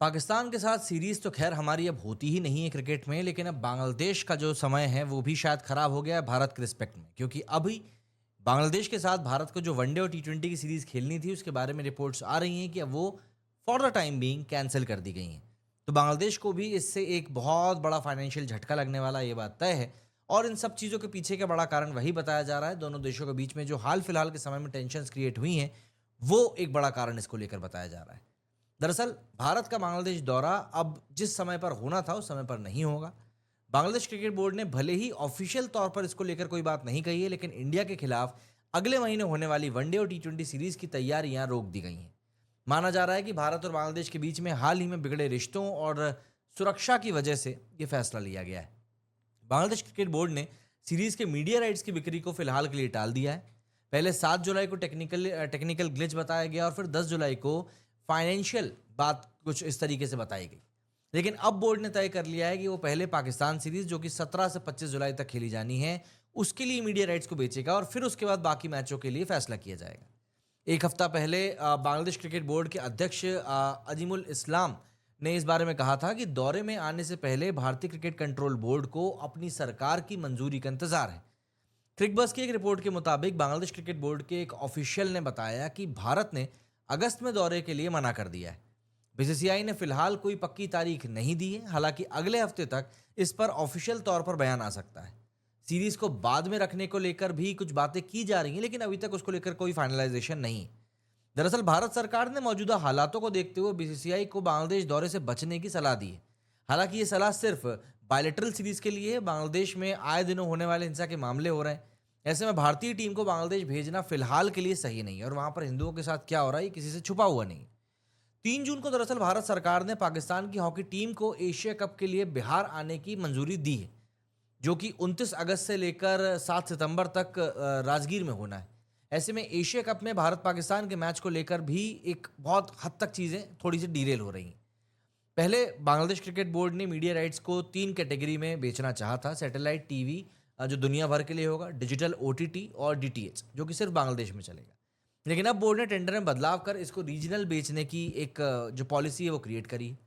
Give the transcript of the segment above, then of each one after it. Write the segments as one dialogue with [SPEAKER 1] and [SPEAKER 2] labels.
[SPEAKER 1] पाकिस्तान के साथ सीरीज तो खैर हमारी अब होती ही नहीं है क्रिकेट में, लेकिन अब बांग्लादेश का जो समय है वो भी शायद खराब हो गया है भारत के रिस्पेक्ट में, क्योंकि अभी बांग्लादेश के साथ भारत को जो वनडे और टी20 की सीरीज खेलनी थी उसके बारे में रिपोर्ट्स आ रही हैं कि अब वो for the time being cancel कर दी गई हैं। तो बांग्लादेश को भी इससे एक बहुत बड़ा फाइनेंशियल झटका लगने वाला, ये बात तय है। और इन सब चीज़ों के पीछे का बड़ा कारण वही बताया जा रहा है, दोनों देशों के बीच में जो हाल फिलहाल के समय में टेंशन क्रिएट हुई हैं, वो एक बड़ा कारण इसको लेकर बताया जा रहा है। दरअसल भारत का बांग्लादेश दौरा अब जिस समय पर होना था उस समय पर नहीं होगा। बांग्लादेश क्रिकेट बोर्ड ने भले ही ऑफिशियल तौर पर इसको लेकर कोई बात नहीं कही है, लेकिन इंडिया के खिलाफ अगले महीने होने वाली वनडे और टी20 सीरीज की तैयारियां रोक दी गई हैं। माना जा रहा है कि भारत और बांग्लादेश के बीच में हाल ही में बिगड़े रिश्तों और सुरक्षा की वजह से यह फैसला लिया गया है। बांग्लादेश क्रिकेट बोर्ड ने सीरीज के मीडिया राइट्स की बिक्री को फिलहाल के लिए टाल दिया है। पहले 7 जुलाई को टेक्निकल ग्लिच बताया गया और फिर 10 जुलाई को फाइनेंशियल बात कुछ इस तरीके से बताई गई। लेकिन अब बोर्ड ने तय कर लिया है कि वो पहले पाकिस्तान सीरीज, जो कि 17 से 25 जुलाई तक खेली जानी है, उसके लिए मीडिया राइट्स को बेचेगा और फिर उसके बाद बाकी मैचों के लिए फैसला किया जाएगा। एक हफ्ता पहले बांग्लादेश क्रिकेट बोर्ड के अध्यक्ष अजीमुल इस्लाम ने इस बारे में कहा था कि दौरे में आने से पहले भारतीय क्रिकेट कंट्रोल बोर्ड को अपनी सरकार की मंजूरी का इंतजार है। क्रिकबज़ की एक रिपोर्ट के मुताबिक बांग्लादेश क्रिकेट बोर्ड के एक ऑफिशियल ने बताया कि भारत ने अगस्त में दौरे के लिए मना कर दिया है। बीसीसीआई ने फिलहाल कोई पक्की तारीख नहीं दी है, हालांकि अगले हफ्ते तक इस पर ऑफिशियल तौर पर बयान आ सकता है। सीरीज को बाद में रखने को लेकर भी कुछ बातें की जा रही हैं, लेकिन अभी तक उसको लेकर कोई फाइनलाइजेशन नहीं है। दरअसल भारत सरकार ने मौजूदा हालातों को देखते हुए बीसीसीआई को बांग्लादेश दौरे से बचने की सलाह दी है। हालांकि ये सलाह सिर्फ बायलैटरल सीरीज के लिए है। बांग्लादेश में आए दिनों होने वाले हिंसा के मामले हो रहे हैं। ऐसे में भारतीय टीम को बांग्लादेश भेजना फिलहाल के लिए सही नहीं है, और वहां पर हिंदुओं के साथ क्या हो रहा है ये किसी से छुपा हुआ नहीं है। 3 जून को दरअसल भारत सरकार ने पाकिस्तान की हॉकी टीम को एशिया कप के लिए बिहार आने की मंजूरी दी है, जो कि 29 अगस्त से लेकर 7 सितंबर तक राजगीर में होना है। ऐसे में एशिया कप में भारत पाकिस्तान के मैच को लेकर भी एक बहुत हद तक चीज़ें थोड़ी सी डीरेल हो रही हैं। पहले बांग्लादेश क्रिकेट बोर्ड ने मीडिया राइट्स को 3 कैटेगरी में बेचना चाहा था: सैटेलाइट टीवी, जो दुनिया भर के लिए होगा, डिजिटल ओटीटी और डीटीएच, जो कि सिर्फ बांग्लादेश में चलेगा। लेकिन अब बोर्ड ने टेंडर में बदलाव कर इसको रीजनल बेचने की एक जो पॉलिसी है वो क्रिएट करी है।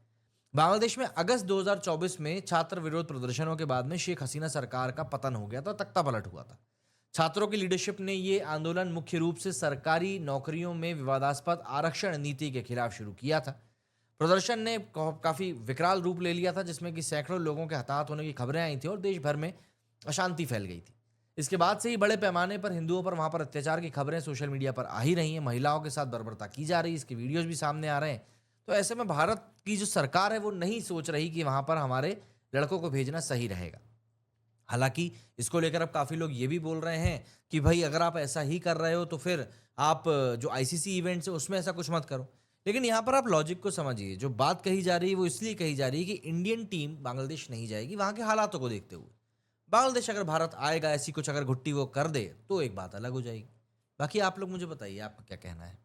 [SPEAKER 1] बांग्लादेश में अगस्त 2024 में छात्र विरोध प्रदर्शनों के बाद में शेख हसीना सरकार का पतन हो गया था, तख्ता पलट हुआ था। छात्रों की लीडरशिप ने ये आंदोलन मुख्य रूप से सरकारी नौकरियों में विवादास्पद आरक्षण नीति के खिलाफ शुरू किया था। प्रदर्शन ने काफी विकराल रूप ले लिया था, जिसमें कि सैकड़ों लोगों के हताहत होने की खबरें आई थी और देश भर में अशांति फैल गई थी। इसके बाद से ही बड़े पैमाने पर हिंदुओं पर वहां पर अत्याचार की खबरें सोशल मीडिया पर आ ही रही हैं। महिलाओं के साथ बर्बरता की जा रही है, इसके वीडियोज भी सामने आ रहे हैं। तो ऐसे में भारत की जो सरकार है वो नहीं सोच रही कि वहां पर हमारे लड़कों को भेजना सही रहेगा। हालांकि इसको लेकर अब काफी लोग ये भी बोल रहे हैं कि भाई अगर आप ऐसा ही कर रहे हो तो फिर आप जो आईसीसी इवेंट्स है उसमें ऐसा कुछ मत करो। लेकिन यहाँ पर आप लॉजिक को समझिए। जो बात कही जा रही है वो इसलिए कही जा रही है कि इंडियन टीम बांग्लादेश नहीं जाएगी, वहां के हालातों को देखते हुए। बांग्लादेश अगर भारत आएगा, ऐसी कुछ अगर घुट्टी वो कर दे, तो एक बात अलग हो जाएगी। बाकी आप लोग मुझे बताइए, आपका क्या कहना है?